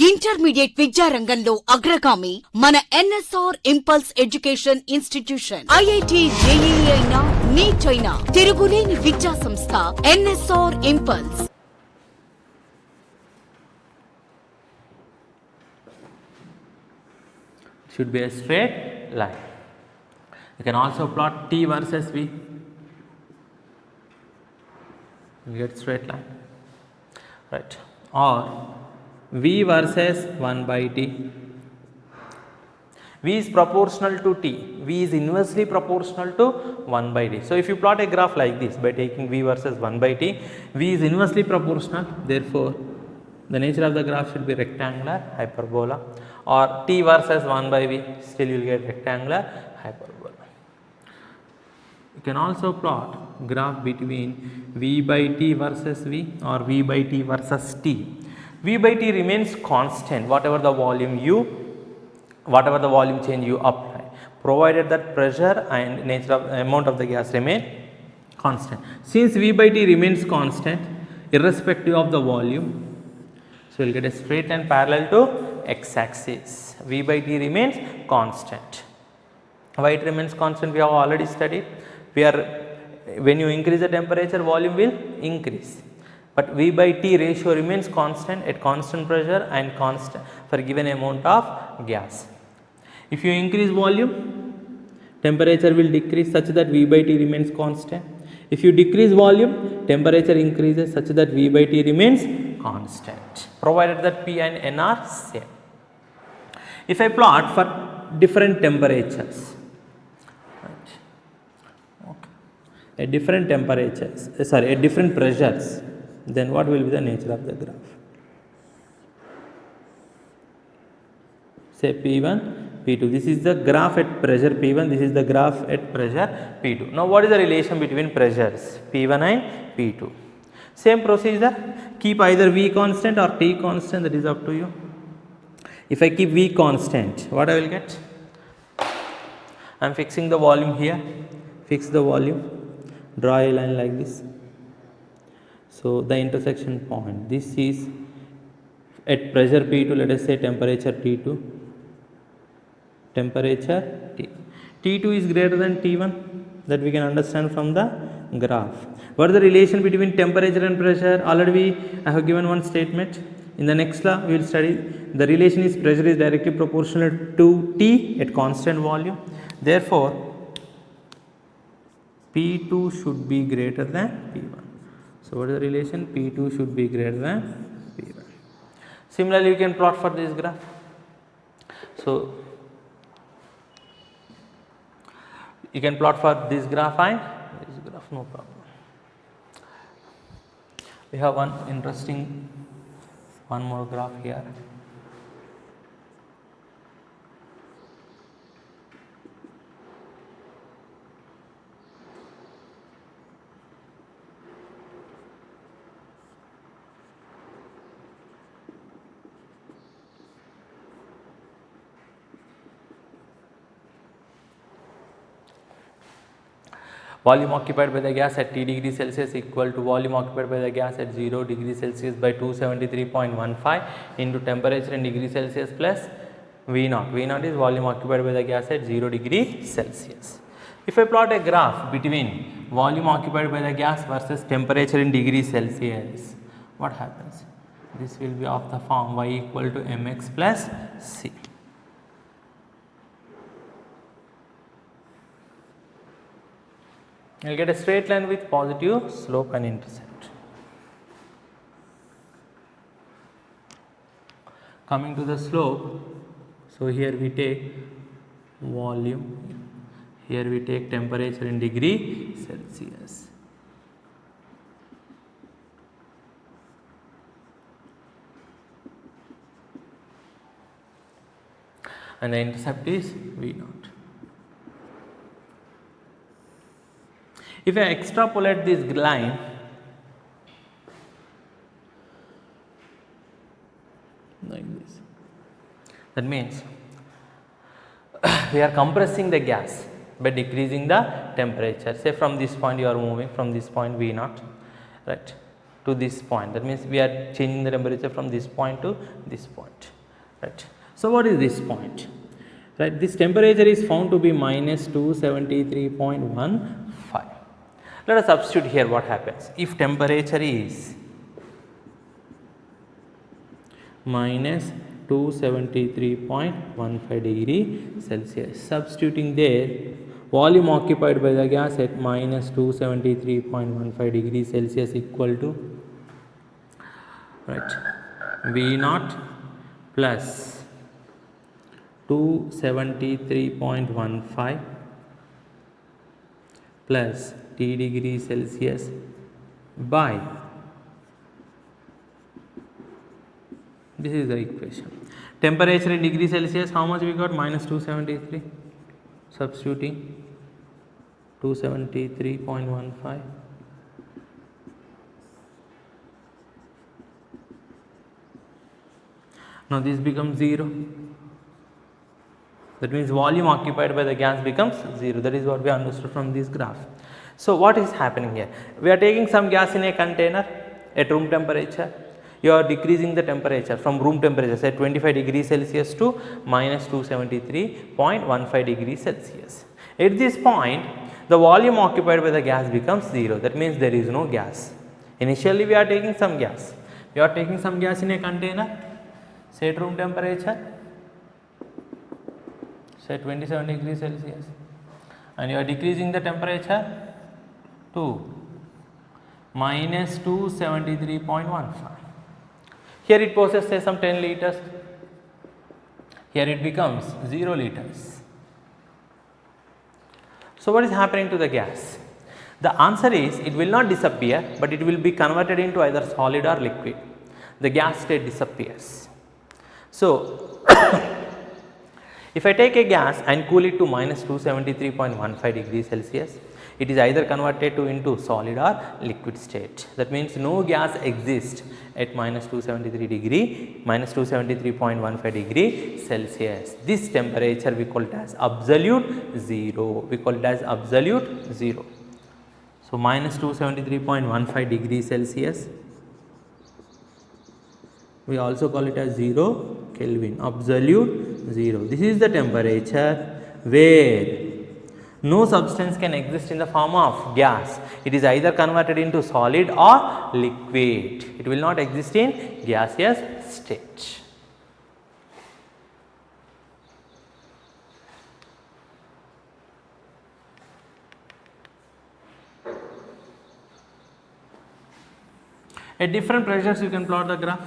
Intermediate విద్యారంగంలో అగ్రగామి మన NSR impulse education institution. IIT, JEE అయినా, నీట్ అయినా తిరుగులేని విద్యా సంస్థ NSR impulse. Should be a straight line. You can also plot T versus V. You get straight line, right? Or V versus 1 by T. V is proportional to T. V is inversely proportional to 1 by T. So if you plot a graph like this by taking V versus 1 by T, V is inversely proportional. Therefore, the nature of the graph should be rectangular hyperbola, or T versus 1 by V, still you will get rectangular hyperbola. You can also plot graph between V by T versus V, or V by T versus T. V by T remains constant whatever the volume change you apply, provided that pressure and nature of amount of the gas remain constant. Since V by T remains constant irrespective of the volume, so you will get a straight line parallel to x axis. V by T remains constant. Why it remains constant? We have already studied. When you increase the temperature, volume will increase, but V by T ratio remains constant at constant pressure and constant for given amount of gas. If you increase volume, temperature will decrease such that V by T remains constant. If you decrease volume, temperature increases such that V by T remains constant, provided that P and N are same. If I plot for different temperatures, at different temperatures, at different pressures, then what will be the nature of the graph? Say P1, P2. This is the graph at pressure P1, this is the graph at pressure P2. Now what is the relation between pressures P1 and P2? Same procedure, keep either V constant or T constant, that is up to you. If I keep V constant, what I will get? I am fixing the volume here, fix the volume, draw a line like this. So the intersection point, this is at pressure P2, let us say temperature T2, temperature T. T2 is greater than T1, that we can understand from the graph. What is the relation between temperature and pressure? Already I have given one statement. In the next law we will study the relation is pressure is directly proportional to T at constant volume. Therefore, P2 should be greater than P1. So what is the relation? P2 should be greater than P1. Similarly, you can plot for this graph. So you can plot for this graph and this graph, no problem. We have one more graph here. Volume occupied by the gas at T degree Celsius equal to volume occupied by the gas at 0 degree Celsius by 273.15 into temperature in degree Celsius plus V0. V0 is volume occupied by the gas at 0 degree Celsius. If I plot a graph between volume occupied by the gas versus temperature in degree Celsius, what happens? This will be of the form y equal to mx plus c. You will get a straight line with positive slope and intercept. Coming to the slope, so here we take volume, here we take temperature in degree Celsius. And the intercept is V0. If I extrapolate this line, like this, that means we are compressing the gas by decreasing the temperature. Say from this point you are moving from this point V0, right? to this point. That means we are changing the temperature from this point to this point, right? So what is this point? Right, this temperature is found to be minus 273.15. Let us substitute here. What happens if temperature is minus 273.15 degree Celsius? Substituting there, volume occupied by the gas at minus 273.15 degree Celsius equal to, right, V naught plus 273.15 plus T degree Celsius by, this is the equation. Temperature in degree Celsius, how much we got? Minus 273. Substituting 273.15. Now this becomes 0. That means volume occupied by the gas becomes 0. That is what we understood from this graph. So what is happening here? We are taking some gas in a container at room temperature. You are decreasing the temperature from room temperature, say 25 degrees Celsius to minus 273.15 degrees Celsius. At this point, the volume occupied by the gas becomes 0. That means there is no gas. Initially we are taking some gas. We are taking some gas in a container, say at room temperature, say 27 degrees Celsius, and you are decreasing the temperature to minus 273.15. Here it possesses, say, some 10 liters. Here it becomes 0 liters. So what is happening to the gas? The answer is it will not disappear, but it will be converted into either solid or liquid. The gas state disappears. So if I take a gas and cool it to minus 273.15 degrees Celsius, it is either converted into solid or liquid state. That means no gas exists at minus 273.15 degree Celsius. This temperature we call it as absolute 0. We call it as absolute 0. So minus 273.15 degrees Celsius. We also call it as 0 Kelvin, absolute 0. This is the temperature where no substance can exist in the form of gas. It is either converted into solid or liquid. It will not exist in gaseous state. At different pressures you can plot the graph.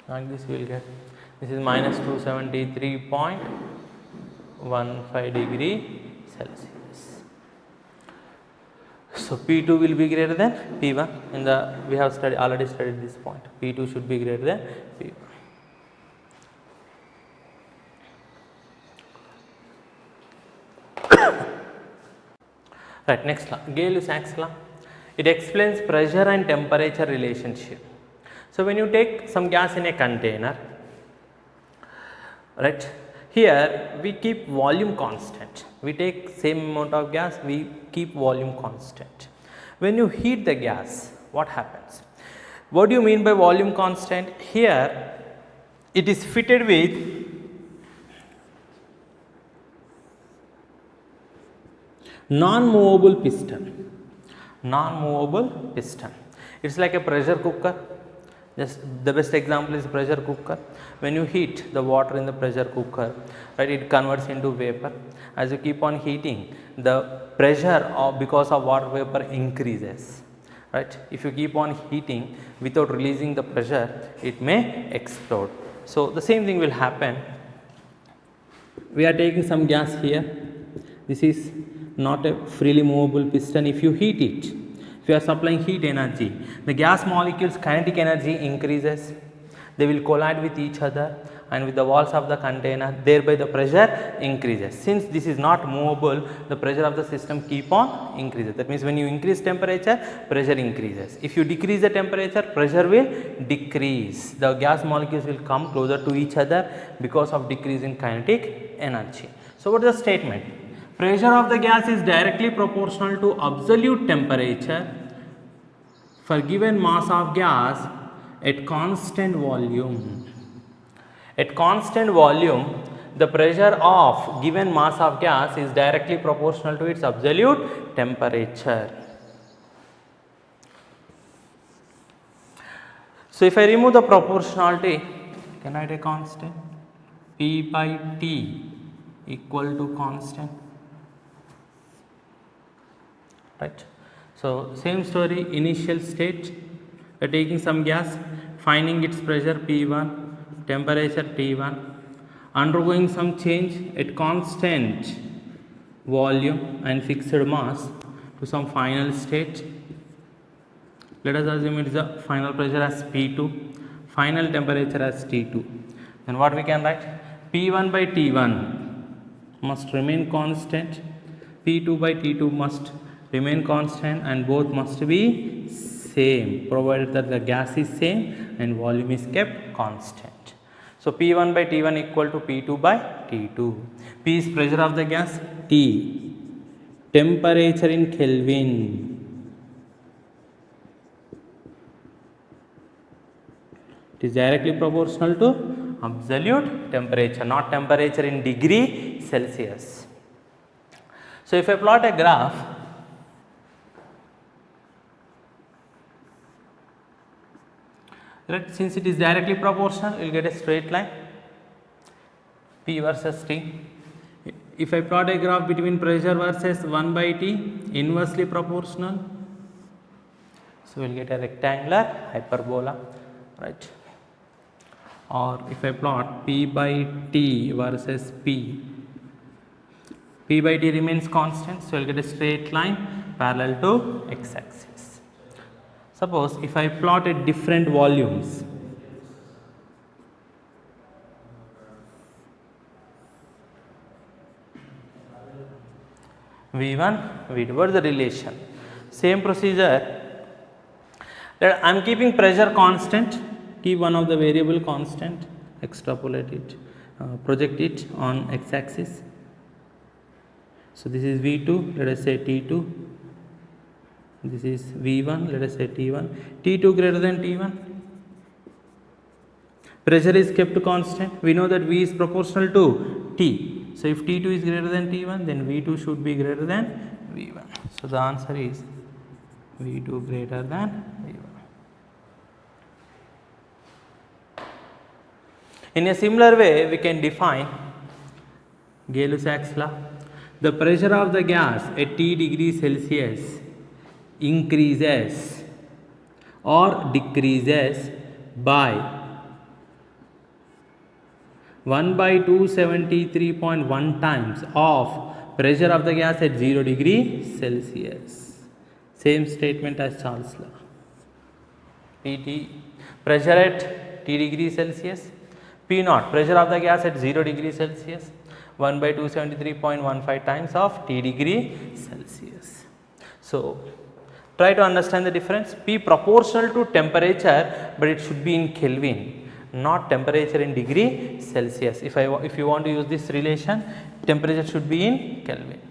Like this we will get, this is minus 273.15 degree Celsius. So P2 will be greater than P1, and we have already studied this point. P2 should be greater than P1. Right, next law, Gay-Lussac's law. It explains pressure and temperature relationship. So when you take some gas in a container, right, here we keep volume constant. We take same amount of gas, we keep volume constant. When you heat the gas, what happens? What do you mean by volume constant? Here it is fitted with non-movable piston. Non-movable piston. It's like a pressure cooker. Just the best example is pressure cooker. When you heat the water in the pressure cooker, right, it converts into vapor. As you keep on heating, the pressure because of water vapor increases. Right? If you keep on heating without releasing the pressure, it may explode. So the same thing will happen. We are taking some gas here. This is not a freely movable piston. If you heat it, if you are supplying heat energy, the gas molecules kinetic energy increases. They will collide with each other and with the walls of the container, thereby the pressure increases. Since this is not movable, the pressure of the system keep on increases. That means when you increase temperature, pressure increases. If you decrease the temperature, pressure will decrease. The gas molecules will come closer to each other because of decrease in kinetic energy. So what is the statement? Pressure of the gas is directly proportional to absolute temperature for given mass of gas at constant volume. At constant volume, the pressure of given mass of gas is directly proportional to its absolute temperature. So if I remove the proportionality, can I take constant? P by T equal to constant, right? So same story, initial state, we are taking some gas, finding its pressure P1, temperature T1, undergoing some change at constant volume and fixed mass to some final state. Let us assume it is the final pressure as P2, final temperature as T2. Then what we can write? P1 by T1 must remain constant, P2 by T2 must remain constant, and both must be same, provided that the gas is same and volume is kept constant. So P1 by T1 equal to P2 by T2. P is pressure of the gas, T temperature in Kelvin, it is directly proportional to absolute temperature, not temperature in degree Celsius. So if I plot a graph, right, since it is directly proportional, you will get a straight line, P versus T. If I plot a graph between pressure versus 1 by T, inversely proportional, so we will get a rectangular hyperbola, right? Or if I plot P by T versus P, P by T remains constant, so I will get a straight line parallel to x-axis. Suppose if I plotted different volumes, V1, V2, what is the relation? Same procedure, I am keeping pressure constant, keep one of the variable constant, extrapolate it, project it on x-axis. So this is V2, let us say T2, this is V1, let us say T1, T2 greater than T1, pressure is kept constant, we know that V is proportional to T. So if T2 is greater than T1, then V2 should be greater than V1. So the answer is V2 greater than V1. In a similar way, we can define Gay-Lussac's law. The pressure of the gas at T degrees Celsius increases or decreases by 1 by 273.1 times of pressure of the gas at 0 degree Celsius. Same statement as Charles' law. PT, pressure at T degree Celsius, P naught, pressure of the gas at 0 degree Celsius, 1 by 273.15 times of T degree Celsius. So try to understand the difference. P proportional to temperature, but it should be in Kelvin, not temperature in degree Celsius. If you want to use this relation, temperature should be in Kelvin.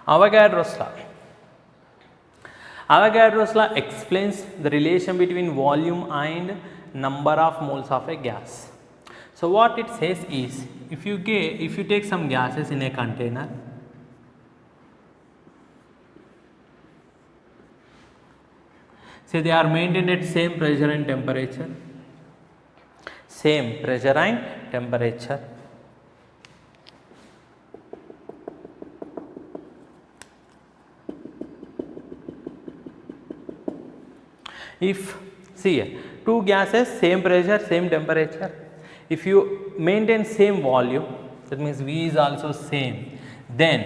Avogadro's law. Avogadro's law explains the relation between volume and number of moles of a gas. So what it says is, if you take some gases in a container, say they are maintained at same pressure and temperature, if see here, two gases same pressure same temperature, if you maintain same volume, that means V is also same, then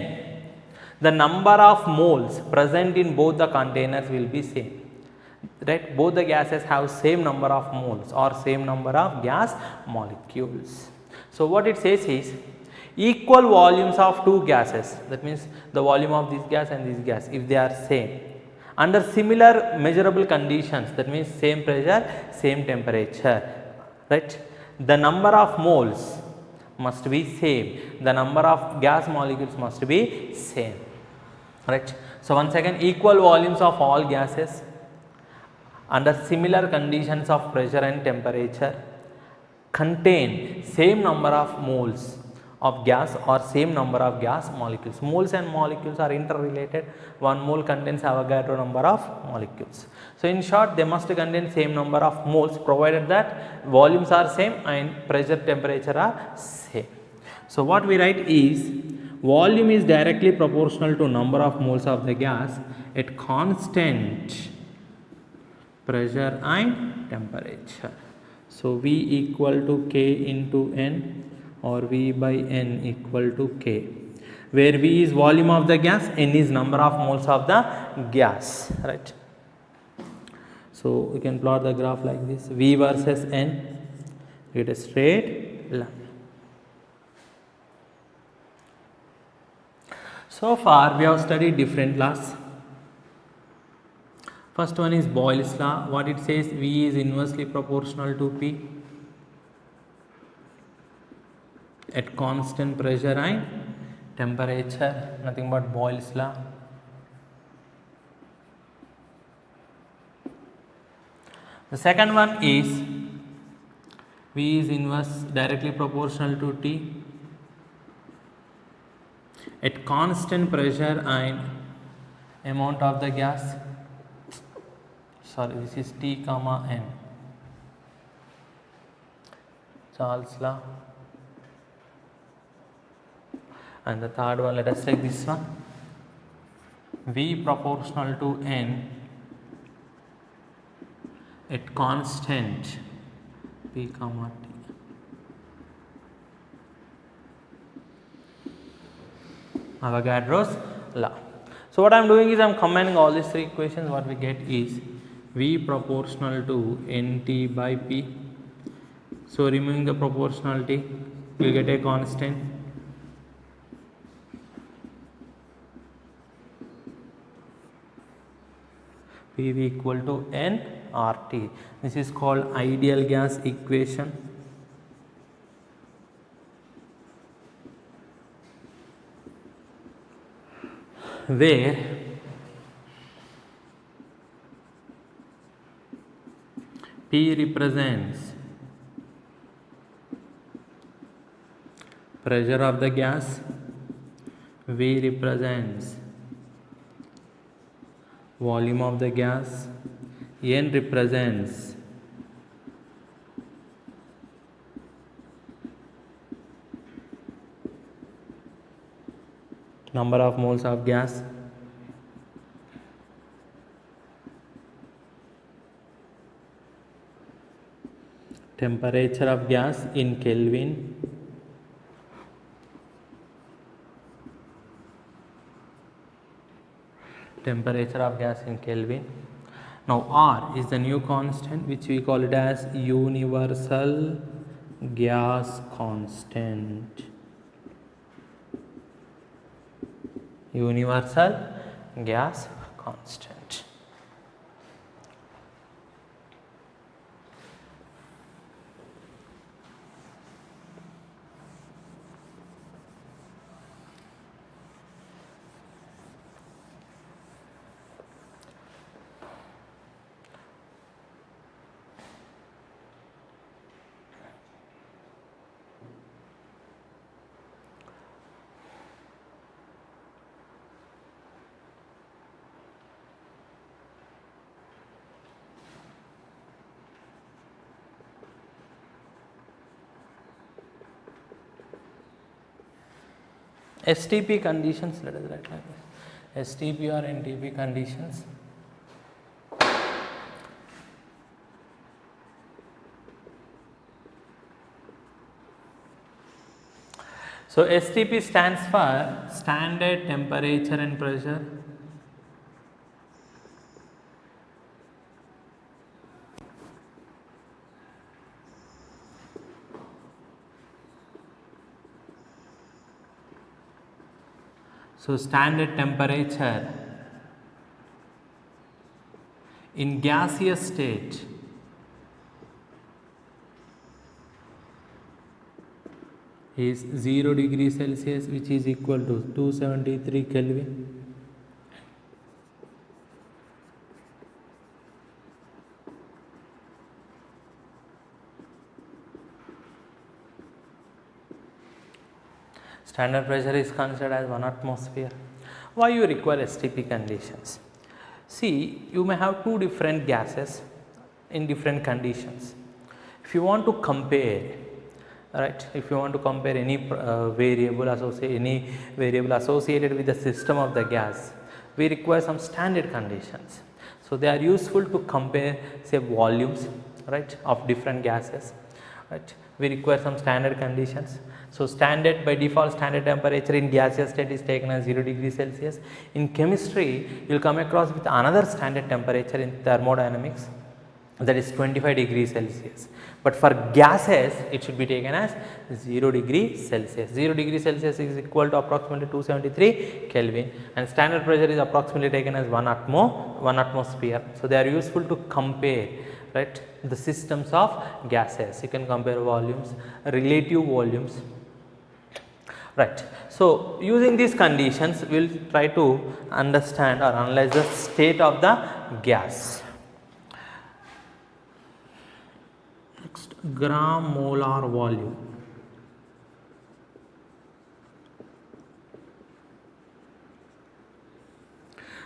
the number of moles present in both the containers will be same, right? Both the gases have same number of moles or same number of gas molecules. So what it says is, equal volumes of two gases, that means the volume of this gas and this gas, if they are same under similar measurable conditions, that means same pressure same temperature, right, the number of moles must be same, the number of gas molecules must be same, right. So once again, equal volumes of all gases under similar conditions of pressure and temperature contain same number of moles of gas or same number of gas molecules. Moles and molecules are interrelated. One mole contains Avogadro number of molecules. So in short, they must contain same number of moles provided that volumes are same and pressure temperature are same. So what we write is, volume is directly proportional to number of moles of the gas at constant pressure and temperature. So V equal to K into N, or V by N equal to K, where V is volume of the gas, N is number of moles of the gas, right. So we can plot the graph like this, V versus N, get a straight line. So far we have studied different laws. First one is Boyle's law. What it says, V is inversely proportional to P at constant pressure and temperature, nothing but Boyle's law. The second one is V is inverse directly proportional to T at constant pressure and amount of the gas. Sorry, this is T comma N, Charles law. And the third one, let us take this one, V proportional to N at constant P comma T. Avogadro's law. So what I am doing is I am combining all these three equations. What we get is V proportional to Nt by P. So removing the proportionality, we will get a constant. PV equal to nRT. This is called ideal gas equation. Where P represents pressure of the gas, V represents volume of the gas, N represents number of moles of gas, temperature of gas in Kelvin, temperature of gas in Kelvin. Now R is the new constant which we call it as universal gas constant. Universal gas constant. STP conditions, let us write like this. STP or NTP conditions. So STP stands for standard temperature and pressure. So standard temperature in gaseous state is 0 degree Celsius, which is equal to 273 Kelvin. Standard pressure is considered as 1 atmosphere. Why you require STP conditions? See, you may have two different gases in different conditions. If you want to compare, right, if you want to compare any variable associated with the system of the gas, we require some standard conditions. So they are useful to compare, say, volumes, right, of different gases, right. We require some standard conditions. So standard, by default, standard temperature in gaseous state is taken as 0 degree Celsius. In chemistry, you will come across with another standard temperature in thermodynamics, that is 25 degrees Celsius. But for gases, it should be taken as 0 degree Celsius. 0 degree Celsius is equal to approximately 273 Kelvin, and standard pressure is approximately taken as 1 atmosphere. So they are useful to compare, right, the systems of gases. You can compare volumes, relative volumes, right. So using these conditions, we will try to understand or analyze the state of the gas. Next, gram molar volume.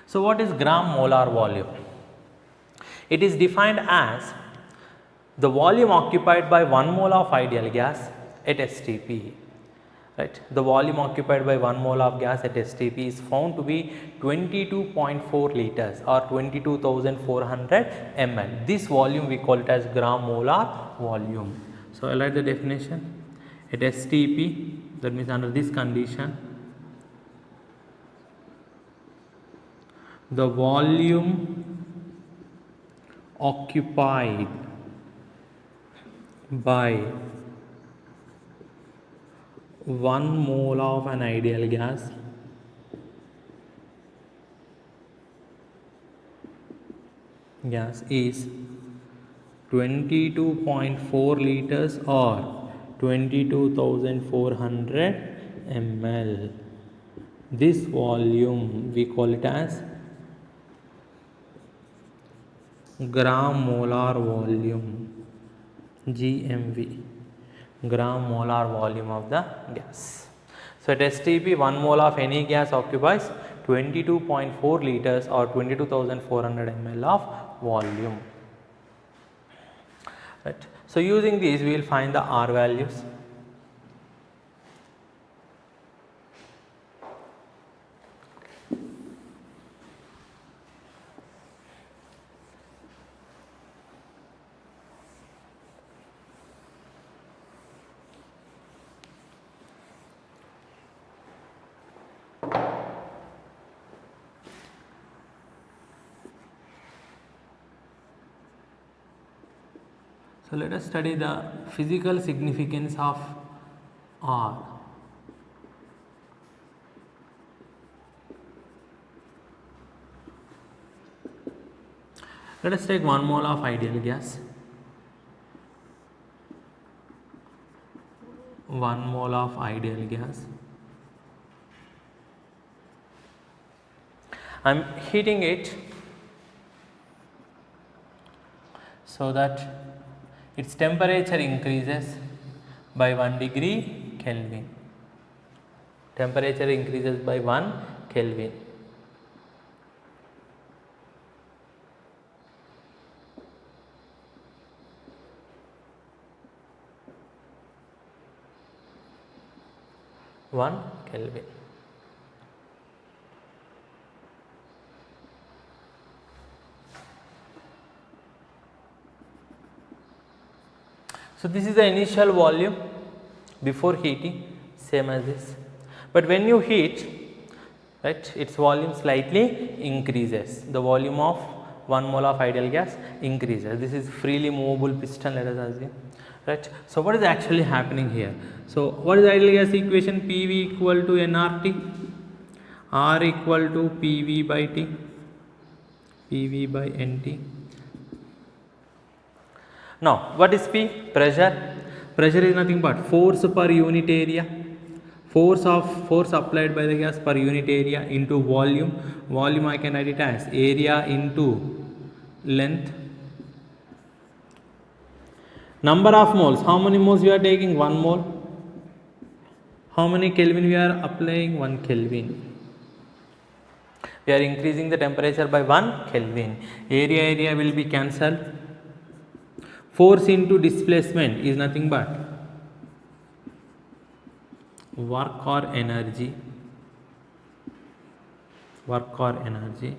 So what is gram molar volume? It is defined as the volume occupied by 1 mole of ideal gas at STP. Right. The volume occupied by 1 mole of gas at STP is found to be 22.4 liters or 22,400 ml. This volume we call it as gram molar volume. So I write the definition. At STP, that means under this condition, the volume occupied by 1 mole of an ideal gas is 22.4 liters or 22,400 ml. This volume we call it as gram molar volume, GMV, gram molar volume of the gas. So at STP, 1 mole of any gas occupies 22.4 liters or 22,400 ml of volume. Right. So using these, we will find the R values. So let us study the physical significance of R. Let us take 1 mole of ideal gas. 1 mole of ideal gas. I am heating it so that its temperature increases by 1 degree Kelvin. Temperature increases by 1 Kelvin. Kelvin. So this is the initial volume before heating, same as this. But when you heat, right, its volume slightly increases. The volume of 1 mole of ideal gas increases. This is freely movable piston, let us assume. Right. So what is actually happening here? So what is the ideal gas equation? PV equal to nRT, R equal to PV by T, PV by NT. Now what is P? Pressure. Pressure is nothing but force per unit area. Force applied by the gas per unit area into volume. Volume I can write it as area into length. Number of moles. How many moles we are taking? 1 mole. How many Kelvin we are applying? 1 Kelvin. We are increasing the temperature by 1 Kelvin. Area will be cancelled. Force into displacement is nothing but work or energy. Work or energy.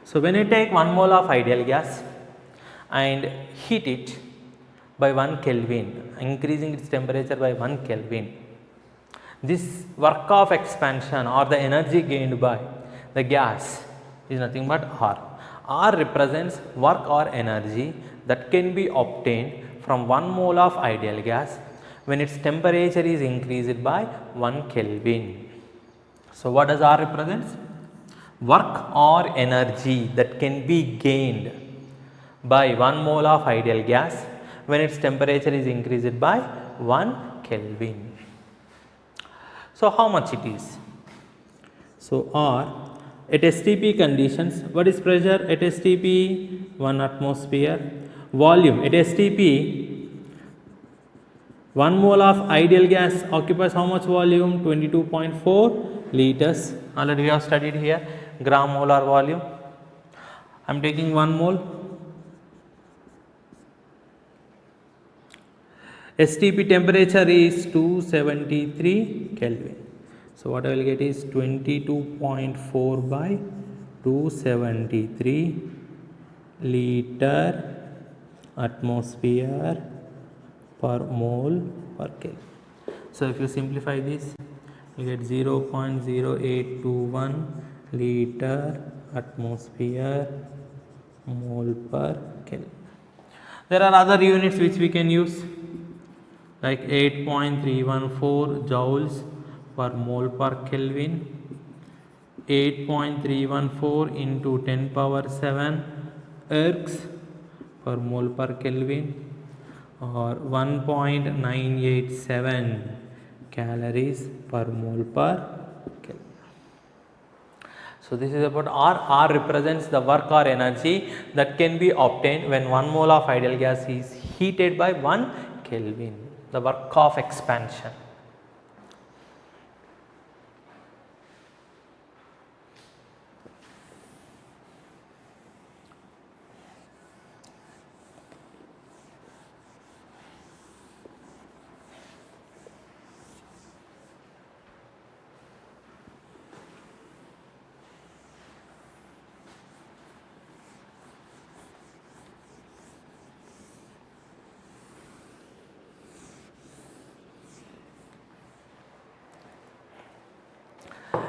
So when you take 1 mole of ideal gas and heat it by 1 Kelvin, increasing its temperature by 1 Kelvin, this work of expansion or the energy gained by the gas is nothing but R. R represents work or energy that can be obtained from 1 mole of ideal gas when its temperature is increased by 1 Kelvin. So what does R represent? Work or energy that can be gained by 1 mole of ideal gas when its temperature is increased by 1 Kelvin. So how much it is? So R at STP conditions, what is pressure at STP? 1 atmosphere. Volume at STP, 1 mole of ideal gas occupies how much volume? 22.4 liters. Already we have studied here gram molar volume. I am taking 1 mole. STP temperature is 273 Kelvin. So what I will get is 22.4 by 273 liter atmosphere per mole per Kelvin. So if you simplify this, you get 0.0821 liter atmosphere mole per Kelvin. There are other units which we can use, like 8.314 joules per mole per Kelvin, 8.314 into 10 power 7 ergs per mole per Kelvin, or 1.987 calories per mole per Kelvin. So this is about R. R represents the work or energy that can be obtained when 1 mole of ideal gas is heated by 1 Kelvin, the work of expansion.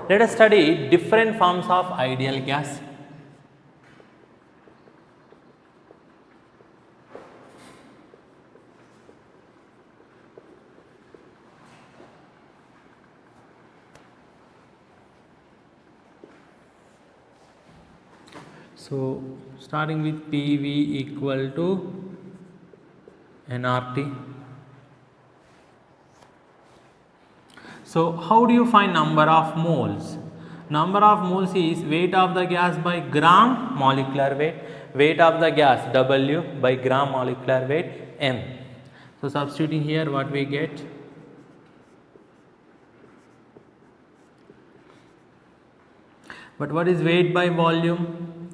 Let us study different forms of ideal gas. So starting with PV equal to nRT. So how do you find number of moles? Number of moles is weight of the gas by gram molecular weight, weight of the gas W by gram molecular weight M. So substituting here, what we get? But what is weight by volume?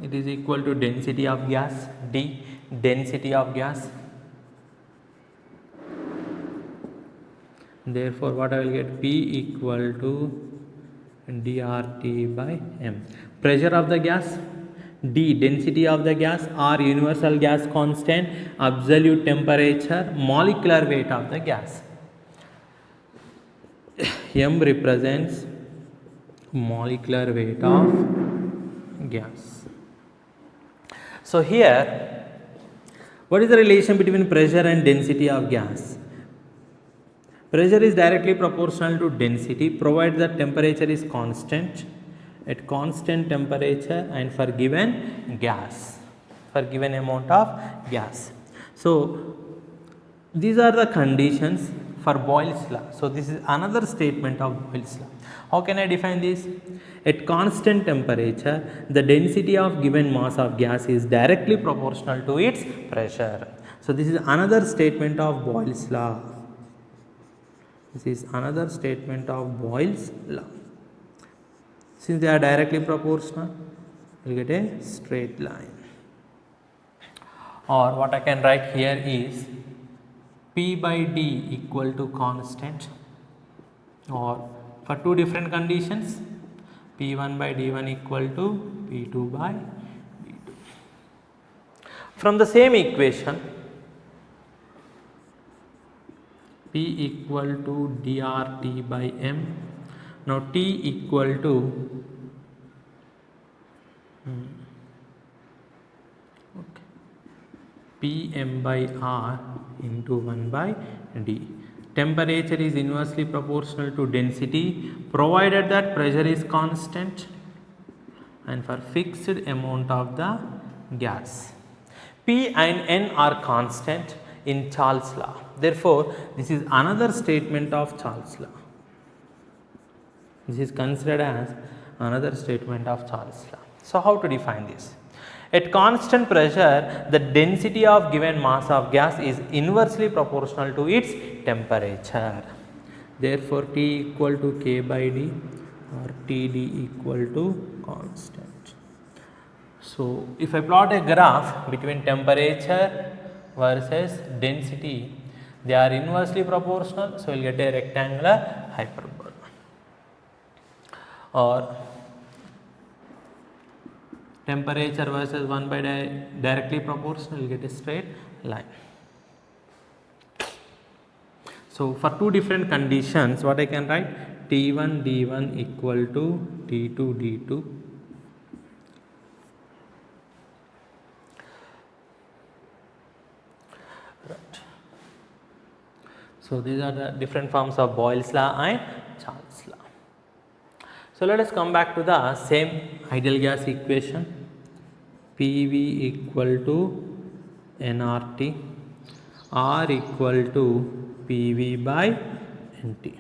It is equal to density of gas, D, density of gas. Therefore, what I will get? P equal to dRT by M. Pressure of the gas, D, density of the gas, R, universal gas constant, absolute temperature, molecular weight of the gas. M represents molecular weight of gas. So here, what is the relation between pressure and density of gas? Pressure is directly proportional to density provided the temperature is constant at constant temperature and for given gas, for given amount of gas. So these are the conditions for Boyle's law. So this is another statement of Boyle's law. How can I define this? At constant temperature, the density of given mass of gas is directly proportional to its pressure. So this is another statement of Boyle's law. This is another statement of Boyle's law. Since they are directly proportional, we will get a straight line. Or what I can write here is P by D equal to constant, or for two different conditions, P1 by D1 equal to P2 by D2. From the same equation, P equal to dRT by M. Now T equal to Pm by R into 1 by D. Temperature is inversely proportional to density provided that pressure is constant and for fixed amount of the gas. P and N are constant in Charles' law. Therefore, this is another statement of Charles' law. This is considered as another statement of Charles' law. So, how to define this? At constant pressure, the density of given mass of gas is inversely proportional to its temperature. Therefore, T equal to K by D or Td equal to constant. So, if I plot a graph between temperature versus density, they are inversely proportional. So, we will get a rectangular hyperbola. Or temperature versus 1 by directly proportional, you get a straight line. So for two different conditions, what I can write? T1 D1 equal to T2 D2. Right. So these are the different forms of Boyle's law and Charles' law. So let us come back to the same ideal gas equation. PV equal to nRT, R equal to PV by NT.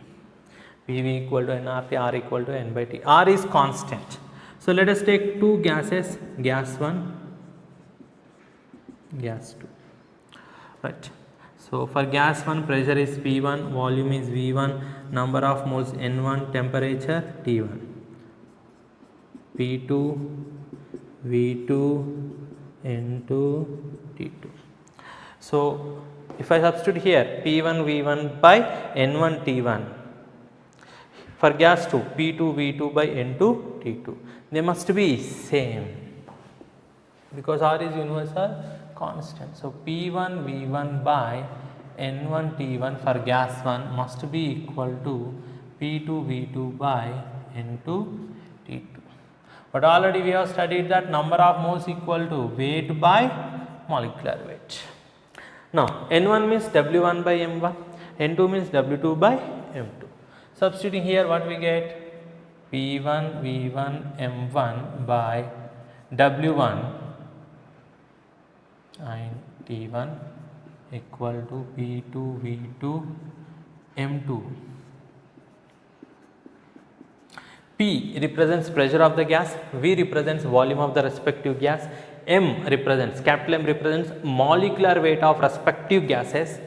PV equal to nRT, R equal to N by T. R is constant. So let us take two gases, gas 1, gas 2. Right. So for gas 1, pressure is P1, volume is V1, number of moles N1, temperature T1. P2, V2, N2, T2. So if I substitute here P1 V1 by N1 T1, for gas 2 P2 V2 by N2 T2, they must be same because R is universal constant. So P1 V1 by N1 T1 for gas 1 must be equal to P2 V2 by N2 T2. But already we have studied that number of moles equal to weight by molecular weight. Now N1 means W1 by M1, N2 means W2 by M2. Substituting here, what we get? P1 V1 M1 by W1 and T1 equal to P2 V2 M2. P represents pressure of the gas, V represents volume of the respective gas, M represents, capital M represents molecular weight of respective gases,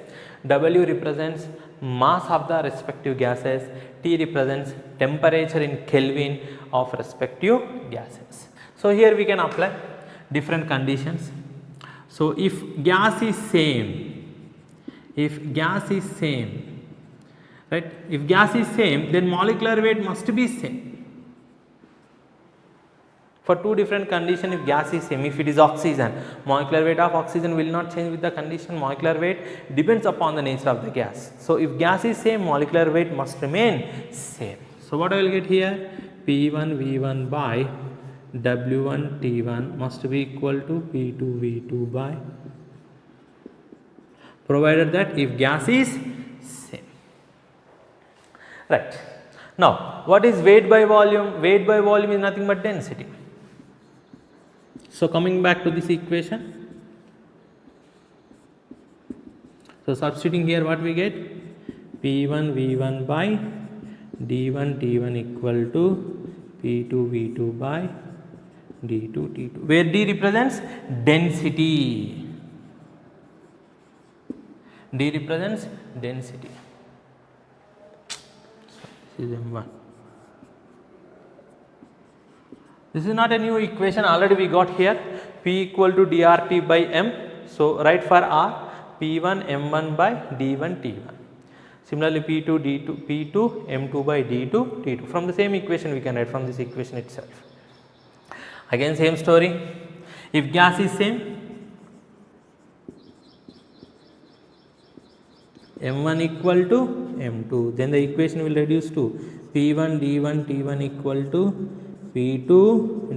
W represents mass of the respective gases, T represents temperature in Kelvin of respective gases. So here we can apply different conditions. So if gas is same, right, if gas is same, then molecular weight must be same. For two different conditions, if gas is same, if it is oxygen, molecular weight of oxygen will not change with the condition. Molecular weight depends upon the nature of the gas. So if gas is same, molecular weight must remain same. So what I will get here? P1 V1 by W1 T1 must be equal to P2 V2 by, provided that if gas is same. Right. Now what is weight by volume? Weight by volume is nothing but density. So coming back to this equation, so substituting here, what we get? P1 V1 by D1 T1 equal to P2 V2 by D2 T2, where D represents density. D represents density. So this is M1. This is not a new equation, already we got here. P equal to dRT by M. So write for R, P1 M1 by D1 T1. Similarly, P2 D2 P2 M2 by D2 T2. From the same equation we can write from this equation itself. Again same story. If gas is same, M1 equal to M2, then the equation will reduce to P1 D1 T1 equal to P2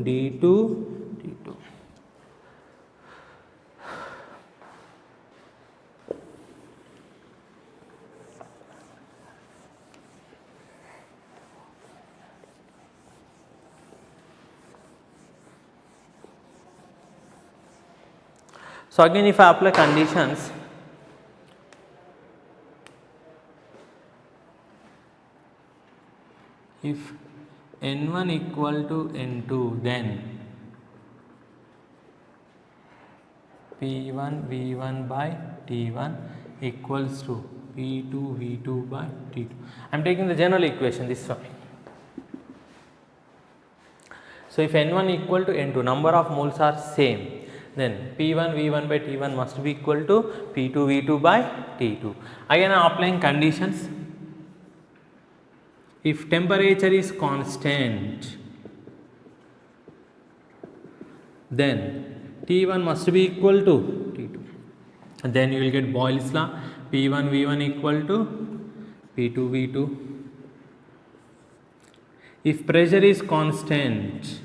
D2 T2. So again, if I apply conditions, if N1 equal to N2, then P1 V1 by T1 equals to P2 V2 by T2. I am taking the general equation this way. So if N1 equal to N2, number of moles are same, then P1 V1 by T1 must be equal to P2 V2 by T2. Again I am applying conditions. If temperature is constant, then T1 must be equal to T2. And then you will get Boyle's law, P1 V1 equal to P2 V2. If pressure is constant,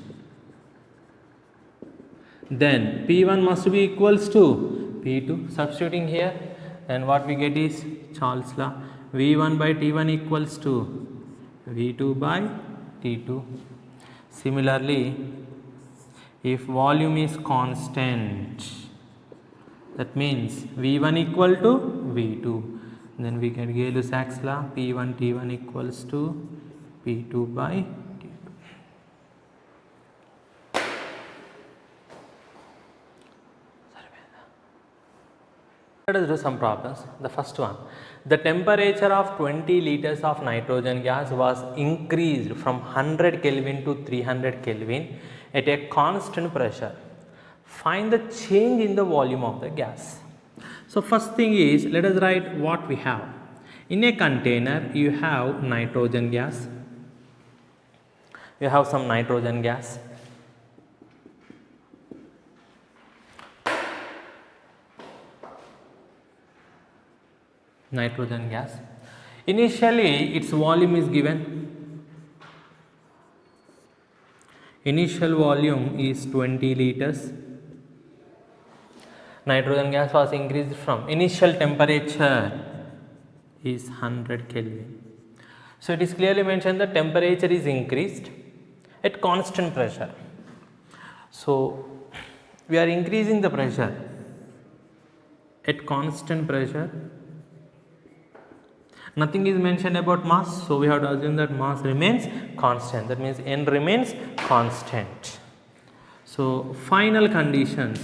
then P1 must be equals to P2. Substituting here, then what we get is Charles law, V1 by T1 equals to V2 by T2. Similarly, if volume is constant, that means V1 equal to V2, then we get Gay-Lussac's law, P1 T1 equals to P2 by T2. Let us do some problems. The first one, the temperature of 20 liters of nitrogen gas was increased from 100 Kelvin to 300 Kelvin at a constant pressure. Find the change in the volume of the gas. So first thing is, let us write what we have. In a container you have nitrogen gas. You have some nitrogen gas. Nitrogen gas. Initially its volume is given. Initial volume is 20 liters. Nitrogen gas was increased from initial temperature is 100 Kelvin. So it is clearly mentioned that temperature is increased at constant pressure. So we are increasing the pressure at constant pressure. Nothing is mentioned about mass, so we have to assume that mass remains constant. That means N remains constant. So final conditions.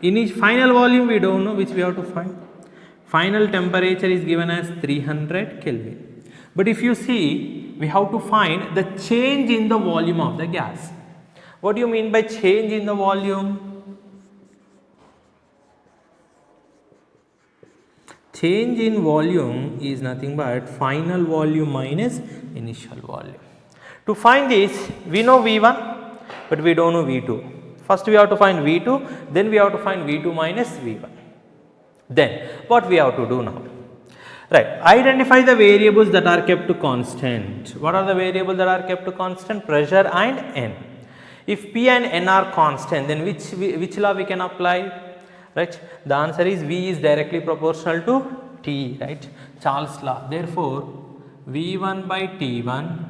In final volume we don't know, which we have to find. Final temperature is given as 300 Kelvin. But if you see, we have to find the change in the volume of the gas. What do you mean by change in the volume? Change in volume is nothing but final volume minus initial volume. To find this, we know V1. but we don't know V2. First we have to find V2, then we have to find V2 minus V1. Then what we have to do now? Right, identify the variables that are kept constant. What are the variables that are kept constant? Pressure and N. If P and N are constant, then which law we can apply? Right, the answer is V is directly proportional to T, right, Charles law. Therefore, V1 by T1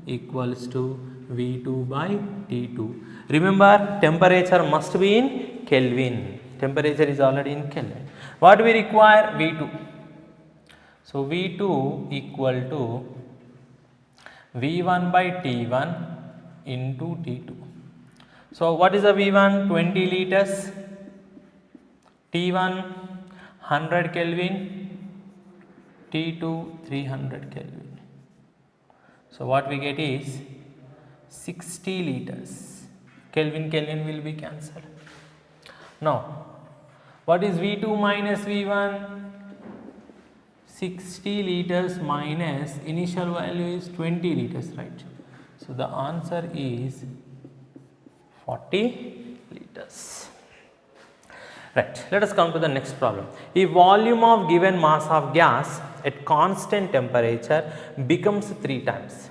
equals to V2 by T2. Remember, temperature must be in Kelvin. Temperature is already in Kelvin. What we require? V2. So, V2 equal to V1 by T1 into T2. So, what is the V1? 20 liters. T1 100 Kelvin. T2 300 Kelvin. So, what we get is 60 liters. Kelvin will be cancelled. Now, what is V2 minus V1? 60 liters minus initial value is 20 liters, right? So, the answer is 40 liters. Right, let us come to the next problem. If volume of given mass of gas at constant temperature becomes 3 times.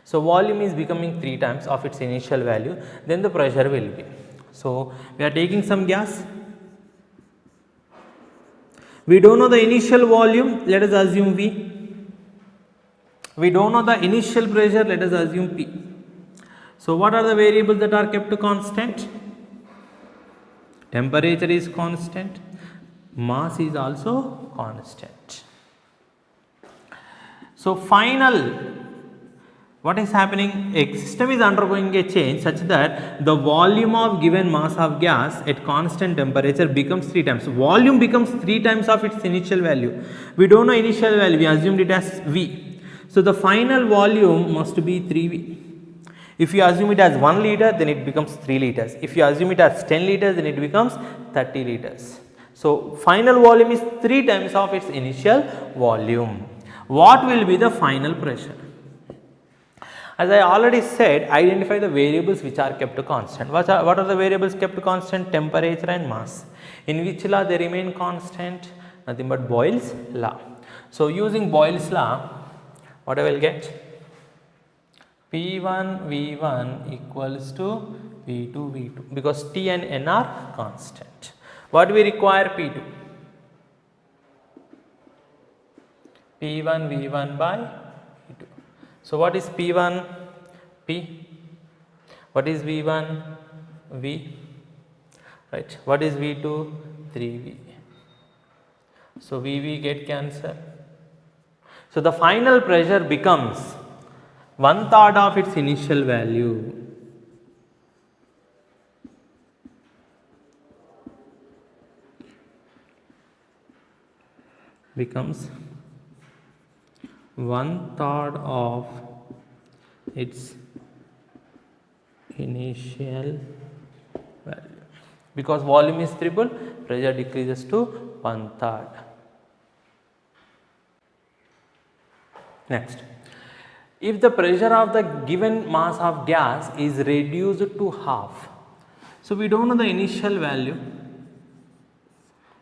So, volume is becoming 3 times of its initial value, then the pressure will be. So, we are taking some gas. We don't know the initial volume, let us assume V. We don't know the initial pressure, let us assume P. So, what are the variables that are kept constant? Temperature is constant, mass is also constant. So, what is happening? A system is undergoing a change such that the volume of given mass of gas at constant temperature becomes 3 times. Volume becomes 3 times of its initial value. We don't know initial value, we assumed it as V. So, the final volume must be 3V. If you assume it as 1 liter, then it becomes 3 liters. If you assume it as 10 liters, then it becomes 30 liters. So, final volume is 3 times of its initial volume. What will be the final pressure? As I already said, identify the variables which are kept constant. What are the variables kept constant? Temperature and mass. In which law they remain constant? Nothing but Boyle's law. So, using Boyle's law, what I will get? P1 V1 equals to P2 V2, because T and N are constant. What we require? P2. P1 V1 by P2. So, what is P1? P. What is V1? V. Right. What is V2? 3V. So, VV get cancelled. So, the final pressure becomes 1/3 of its initial value. Becomes 1/3 of its initial value. Because volume is triple, pressure decreases to 1/3. Next, if the pressure of the given mass of gas is reduced to half, so we don't know the initial value.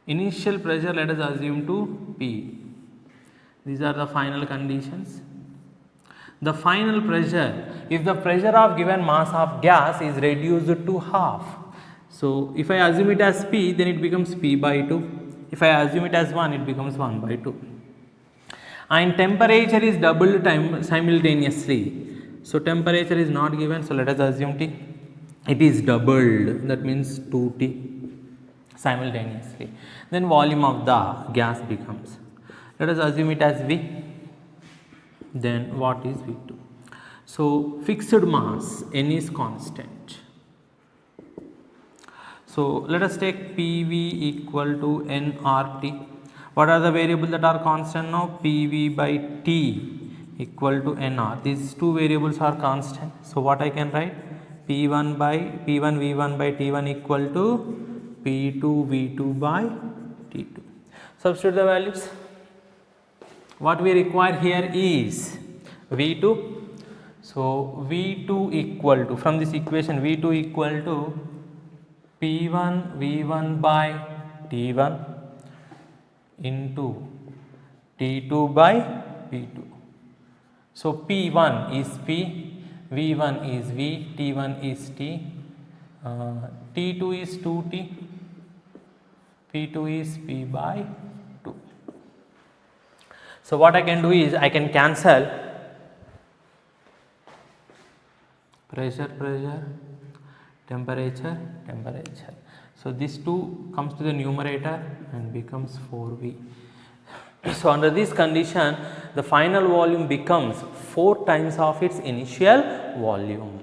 Initial pressure, let us assume to P. These are the final conditions. The final pressure, if the pressure of given mass of gas is reduced to half, so if I assume it as P, then it becomes P by 2. If I assume it as 1, it becomes 1 by 2. And temperature is doubled simultaneously. So, temperature is not given, so let us assume T. It is doubled, that means 2T simultaneously. Then volume of the gas becomes, let us assume it as V. Then what is V2? So, fixed mass N is constant. So, let us take PV equal to nRT. What are the variables that are constant now? PV by T equal to nR. These two variables are constant. So, what I can write? P1 V1 by T1 equal to P2 V2 by T2. Substitute the values. What we require here is V2. So V2 equal to, from this equation V2 equal to P1 V1 by T1 into T2 by P2. So P1 is P, V1 is V, T1 is T, T2 is 2T, P2 is P by 2. So what I can do is I can cancel pressure, temperature. So this 2 comes to the numerator and becomes 4V. So under this condition, the final volume becomes 4 times of its initial volume.